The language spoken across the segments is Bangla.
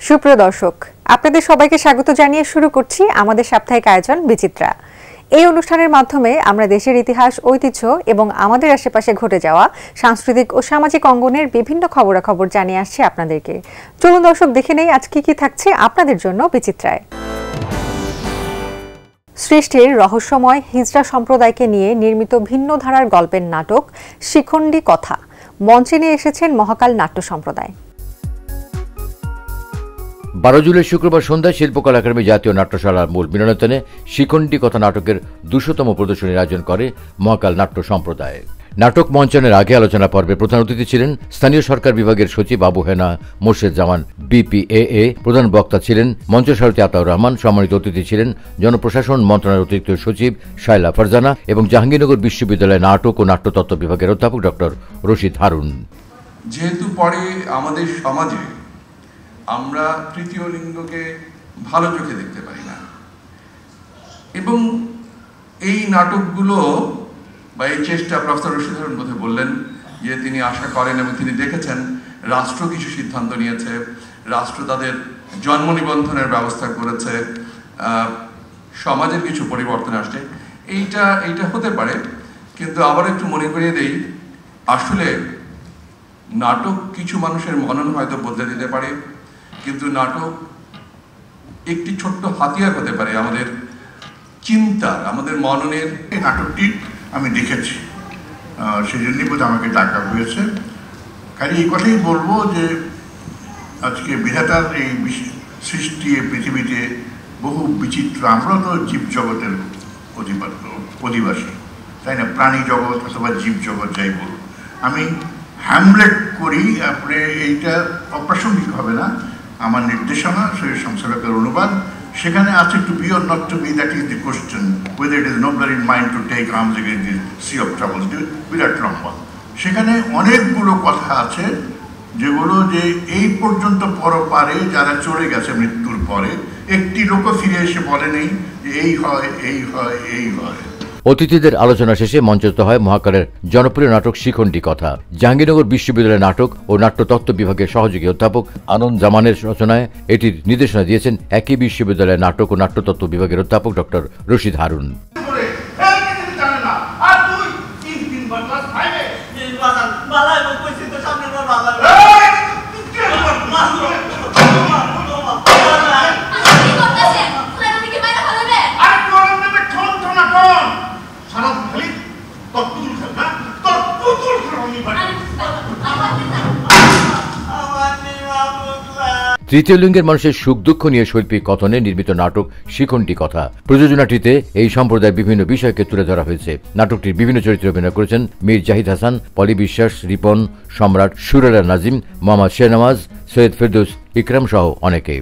সুপ্রিয় দর্শক, আপনাদের সবাইকে স্বাগত জানিয়ে শুরু করছি আমাদের সাপ্তাহিক আয়োজন বিচিত্রা। এই অনুষ্ঠানের মাধ্যমে আমরা দেশের ইতিহাস, ঐতিহ্য এবং আমাদের আশেপাশে ঘটে যাওয়া সাংস্কৃতিক ও সামাজিক অঙ্গনের বিভিন্ন খবরাখবর জানিয়ে আসছি আপনাদেরকে। চলুন দর্শক, দেখে নেই আজ কি থাকছে আপনাদের জন্য বিচিত্রায়। সৃষ্টির রহস্যময় হিজড়া সম্প্রদায়কে নিয়ে নির্মিত ভিন্ন ধারার গল্পের নাটক শিখণ্ডী কথা মঞ্চে নিয়ে এসেছেন মহাকাল নাট্য সম্প্রদায়। 12 জুলাই শুক্রবার সন্ধ্যায় শিল্পকলা একাডেমি জাতীয় নাট্যশালার মূল মিলনায়তনে শিখণ্ডী কথা নাটকের 200তম প্রদর্শনীর আয়োজন করে মহাকাল নাট্য সম্প্রদায়। নাটক মঞ্চায়নের আগে আলোচনা পর্বে প্রধান অতিথি ছিলেন স্থানীয় সরকার বিভাগের সচিব আবু হেনা মোর্শেদ জামান BPAA। প্রধান বক্তা ছিলেন মঞ্চসারথী আতাউর রহমান। সম্মানিত অতিথি ছিলেন জনপ্রশাসন মন্ত্রণালয়ের অতিরিক্ত সচিব শায়লা ফারজানা এবং জাহাঙ্গীরনগর বিশ্ববিদ্যালয়ের নাটক ও নাট্যতত্ত্ব বিভাগের অধ্যাপক ডক্টর রশিদ হারুন। যেহেতু পরে আমাদের সমাজে আমরা তৃতীয় লিঙ্গকে ভালো চোখে দেখতে পারি না, এবং এই নাটকগুলো বা এই চেষ্টা প্রফেসর রশিদ হারুন বোধহয় বললেন যে তিনি আশা করেন এবং তিনি দেখেছেন রাষ্ট্র কিছু সিদ্ধান্ত নিয়েছে, রাষ্ট্র তাদের জন্ম নিবন্ধনের ব্যবস্থা করেছে, সমাজের কিছু পরিবর্তন আসছে। এইটা হতে পারে, কিন্তু আবার একটু মনে করিয়ে দেই, আসলে নাটক কিছু মানুষের মনন হয়তো বদলে দিতে পারে, কিন্তু নাটক একটি ছোট্ট হাতিয়ার হতে পারে আমাদের চিন্তার, আমাদের মননের। এই নাটকটি আমি দেখেছি, সেই জন্যই বোধহয় আমাকে ডাকা হয়েছে। খালি এই কথাই বলবো যে আজকে বিধাতার এই সৃষ্টি পৃথিবীতে বহু বিচিত্র। আমরা তো জীবজগতের অধিবাসী, তাই না? প্রাণী জগৎ অথবা জীবজগৎ যাই বলুন। আমি হ্যামলেট করি, আপনি এইটা অপ্রাসঙ্গিক হবে না। আমার নির্দেশনা, শরীর সংসারকের অনুবাদ, সেখানে আছে to be or not to be, that is the question, whether it is nobler in mind to take arms against the sea of troubles. বিরাট লম্বা, সেখানে অনেকগুলো কথা আছে যেগুলো যে এই পর্যন্ত পরপারে যারা চলে গেছে মৃত্যুর পরে, একটি লোকও ফিরে এসে বলে নেই যে এই হয়, এই হয়, এই হয়। অতিথিদের আলোচনা শেষে মঞ্চস্থ হয় মহাকালের জনপ্রিয় নাটক শিখণ্ডী কথা। জাহাঙ্গীরনগর বিশ্ববিদ্যালয়ের নাটক ও নাট্যতত্ত্ব বিভাগের সহযোগী অধ্যাপক আনন্দ জামানের রচনায় এটির নির্দেশনা দিয়েছেন একই বিশ্ববিদ্যালয়ের নাটক ও নাট্যতত্ত্ব বিভাগের অধ্যাপক ডক্টর রশিদ হারুন। তৃতীয় লিঙ্গের মানুষের সুখ দুঃখ নিয়ে শৈল্পিক কথনে নির্মিত নাটক শিখণ্ডী কথা। প্রযোজনাটিতে এই সম্প্রদায়ের বিভিন্ন বিষয়কে তুলে ধরা হয়েছে। নাটকটির বিভিন্ন চরিত্রে অভিনয় করেছেন মীর জাহিদ হাসান, পলি বিশ্বাস, রিপন, সম্রাট, সুরেলা নাজিম, মোহাম্মদ শেহনওয়াজ, সৈয়দ ফেরদৌস, ইকরাম সহ অনেকে।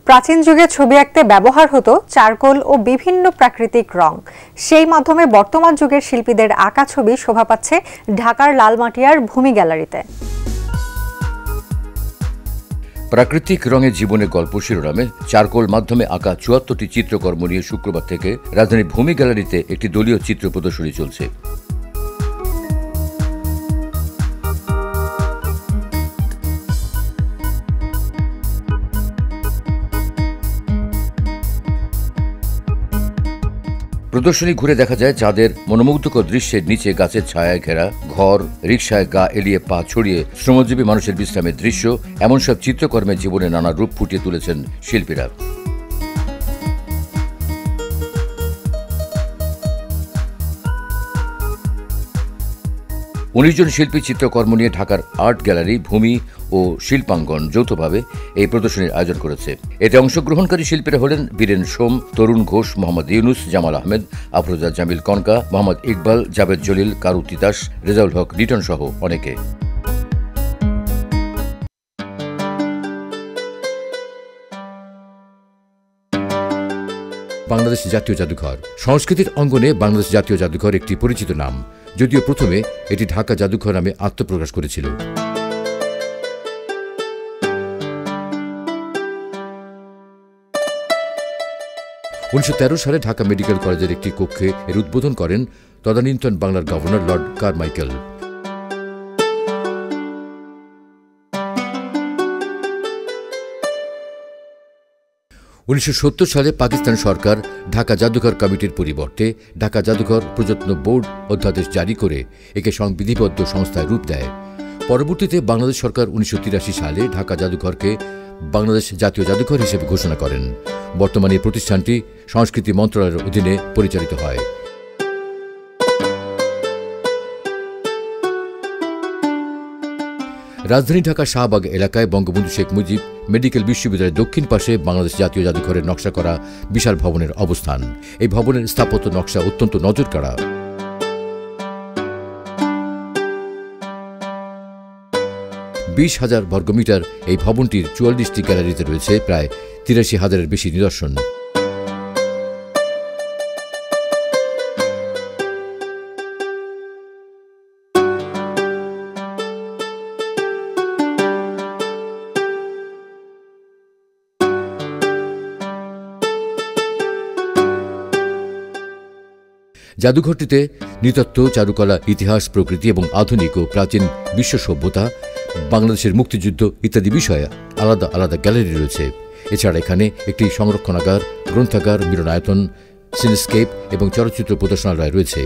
প্রাচীন যুগে ছবি আঁকতে ব্যবহার হতো চারকোল ও বিভিন্ন প্রাকৃতিক রং। সেই মাধ্যমে বর্তমান যুগের শিল্পীদের আঁকা ছবি শোভা পাচ্ছে ঢাকার লালমাটিয়ার ভূমি গ্যালারিতে। প্রাকৃতিক রঙের জীবনের গল্প শিরোনামে চারকোল মাধ্যমে আঁকা ৭৪টি চিত্রকর্ম নিয়ে শুক্রবার থেকে রাজধানীর ভূমি গ্যালারিতে একটি দলীয় চিত্র প্রদর্শনী চলছে। 'প্রদর্শনী ঘুরে দেখা যায় চাঁদের মনোমুগ্ধকর দৃশ্যের নিচে গাছের ছায়ায় ঘেরা ঘর, রিকশায় গা এলিয়ে পা ছড়িয়ে শ্রমজীবী মানুষের বিশ্রামের দৃশ্য, এমন সব চিত্রকর্মের জীবনে নানা রূপ ফুটিয়ে তুলেছেন শিল্পীরা। 19 জন শিল্পী চিত্রকর্ম নিয়ে ঢাকার আর্ট গ্যালারি, ভূমি ও শিল্পাঙ্গন যৌথভাবে এই প্রদর্শনীর আয়োজন করেছে। এতে অংশগ্রহণকারী শিল্পীরা হলেন বীরেন সোম, তরুণ ঘোষ, মোহাম্মদ ইউনুস, জামাল আহমেদ, আফরোজা জামিল কনকা, মোহাম্মদ ইকবাল, জাবেদ জলিল, কারু তিতাস, রেজাউল হক লিটন সহ অনেকে। বাংলাদেশ জাতীয় জাদুঘর। সংস্কৃতির অঙ্গনে বাংলাদেশ জাতীয় জাদুঘর একটি পরিচিত নাম, যদিও প্রথমে এটি ঢাকা জাদুঘর নামে আত্মপ্রকাশ করেছিল। 1913 সালে ঢাকা মেডিকেল কলেজের একটি কক্ষে এর উদ্বোধন করেন তদানীন্তন বাংলার গভর্নর লর্ড কারমাইকেল। 1970 সালে পাকিস্তান সরকার ঢাকা জাদুঘর কমিটির পরিবর্তে ঢাকা জাদুঘর প্রযত্ন বোর্ড অধ্যাদেশ জারি করে একে সংবিধিবদ্ধ সংস্থায় রূপ দেয়। পরবর্তীতে বাংলাদেশ সরকার 1983 সালে ঢাকা জাদুঘরকে বাংলাদেশ জাতীয় জাদুঘর হিসেবে ঘোষণা করেন। বর্তমানে এই প্রতিষ্ঠানটি সংস্কৃতি মন্ত্রণালয়ের অধীনে পরিচালিত হয়। রাজধানী ঢাকার শাহবাগ এলাকায় বঙ্গবন্ধু শেখ মুজিব মেডিকেল বিশ্ববিদ্যালয়ের দক্ষিণ পাশে বাংলাদেশ জাতীয় জাদুঘরের নকশা করা বিশাল ভবনের অবস্থান। এই ভবনের স্থাপত্য নকশা অত্যন্ত নজরকাড়া। $20,000 বর্গমিটার এই ভবনটির 44টি গ্যালারিতে রয়েছে প্রায় 83,000-এর বেশি নিদর্শন। জাদুঘরটিতে নৃতত্ত্ব, চারুকলা, ইতিহাস, প্রকৃতি এবং আধুনিক ও প্রাচীন বিশ্ব সভ্যতা, বাংলাদেশের মুক্তিযুদ্ধ ইত্যাদি বিষয়ে আলাদা আলাদা গ্যালারি রয়েছে। এছাড়া এখানে একটি সংরক্ষণাগার, গ্রন্থাগার, মিলনায়তন, সিনেস্কেপ এবং চলচ্চিত্র প্রদর্শনালয় রয়েছে।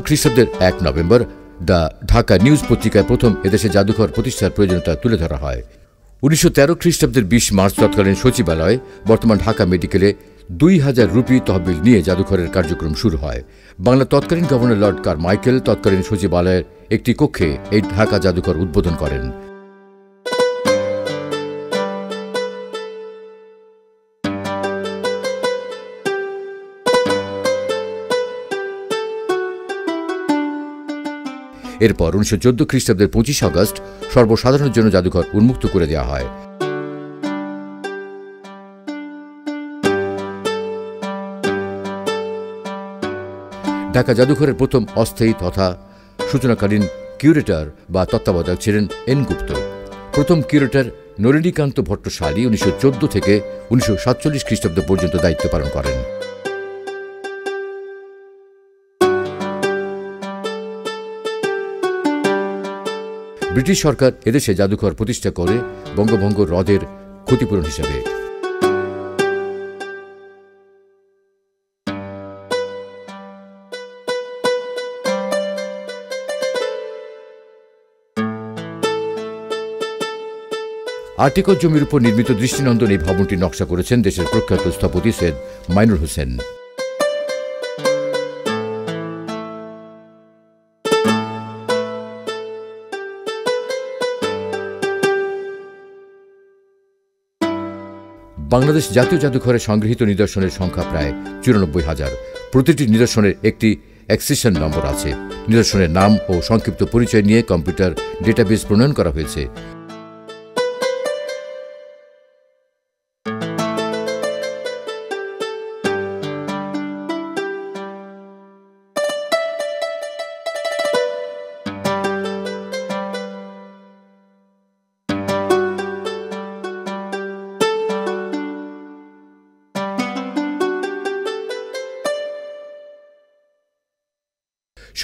খ্রিস্টাব্দের 1 নভেম্বর দ্য ঢাকা নিউজ পত্রিকায় প্রথম এদেশে জাদুঘর প্রতিষ্ঠার প্রয়োজনীয়তা তুলে ধরা হয়। 1913 খ্রিস্টাব্দের 20 মার্চ তৎকালীন সচিবালয় বর্তমান ঢাকা মেডিকেলে 2,000 রুপি তহবিল নিয়ে জাদুঘরের কার্যক্রম শুরু হয়। বাংলার তৎকালীন গভর্নর লর্ড কারমাইকেল তৎকালীন সচিবালয়ের একটি কক্ষে এই ঢাকা জাদুঘর উদ্বোধন করেন। এরপর 1914 খ্রিস্টাব্দের 25 আগস্ট সর্বসাধারণের জন্য জাদুঘর উন্মুক্ত করে দেওয়া হয়। ঢাকা জাদুঘরের প্রথম অস্থায়ী তথা সূচনাকালীন কিউরেটর বা তত্ত্বাবধায়ক ছিলেন এন গুপ্ত। প্রথম কিউরেটর নলিনীকান্ত ভট্টশালী 1914 থেকে 1947 খ্রিস্টাব্দ পর্যন্ত দায়িত্ব পালন করেন। ব্রিটিশ সরকার এদেশে জাদুঘর প্রতিষ্ঠা করে বঙ্গভঙ্গ হ্রদের ক্ষতিপূরণ হিসেবে। আর্টিকল জমির উপর নির্মিত দৃষ্টিনন্দন এই ভবনটির নকশা করেছেন দেশের প্রখ্যাত স্থপতি সৈয়দ মাইনুর হোসেন। বাংলাদেশ জাতীয় জাদুঘরে সংগৃহীত নিদর্শনের সংখ্যা প্রায় 94,000। প্রতিটি নিদর্শনের একটি অ্যাকসেশন নম্বর আছে। নিদর্শনের নাম ও সংক্ষিপ্ত পরিচয় নিয়ে কম্পিউটার ডেটাবেস প্রণয়ন করা হয়েছে।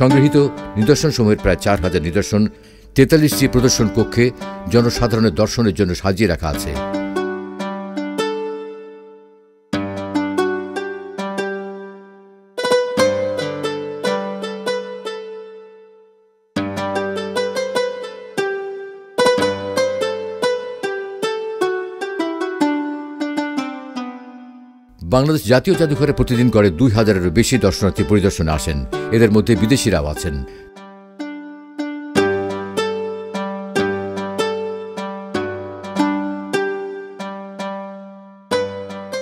সংগৃহীত নিদর্শনসমূহের প্রায় 4,000 নিদর্শন 43টি প্রদর্শন কক্ষে জনসাধারণের দর্শনের জন্য সাজিয়ে রাখা আছে। বাংলাদেশ জাতীয় জাদুঘরে প্রতিদিন গড়ে 2,000-এরও বেশি দর্শনার্থী পরিদর্শনে আসেন। এদের মধ্যে বিদেশিরাও আছেন।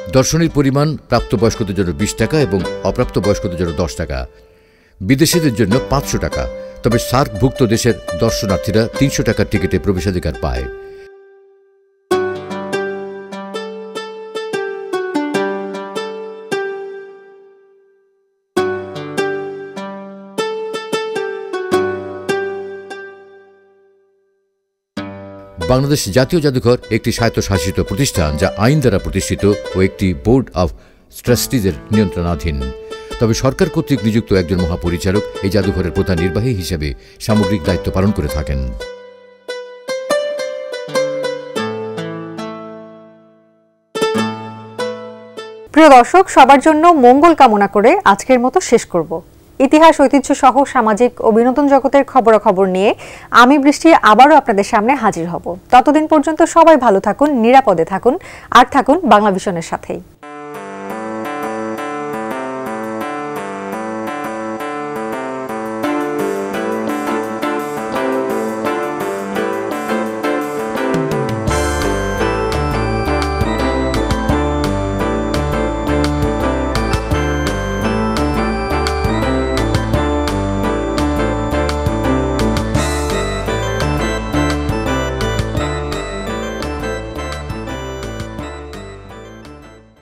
দর্শনীর পরিমাণ প্রাপ্তবয়স্কদের জন্য 20 টাকা এবং অপ্রাপ্তবয়স্কদের জন্য 10 টাকা, বিদেশিদের জন্য 500 টাকা। তবে সার্কভুক্ত দেশের দর্শনার্থীরা 300 টাকার টিকিটে প্রবেশাধিকার পায়। বাংলাদেশ জাতীয় জাদুঘর একটি স্বায়ত্তশাসিত প্রতিষ্ঠান যা আইন দ্বারা প্রতিষ্ঠিত ও একটি বোর্ড অব ট্রাস্টিজের নিয়ন্ত্রণাধীন। তবে সরকার কর্তৃক নিযুক্ত একজন মহাপরিচালক এই জাদুঘরের প্রধান নির্বাহী হিসেবে সামগ্রিক দায়িত্ব পালন করে থাকেন। প্রিয় দর্শক, সবার জন্য মঙ্গল কামনা করে আজকের মতো শেষ করব। ইতিহাস, ঐতিহ্য সহ সামাজিক ও বিনোদন জগতের খবরাখবর নিয়ে আমি বৃষ্টি আবারও আপনাদের সামনে হাজির হব। ততদিন পর্যন্ত সবাই ভালো থাকুন, নিরাপদে থাকুন আর থাকুন বাংলা ভিশনের সাথেই।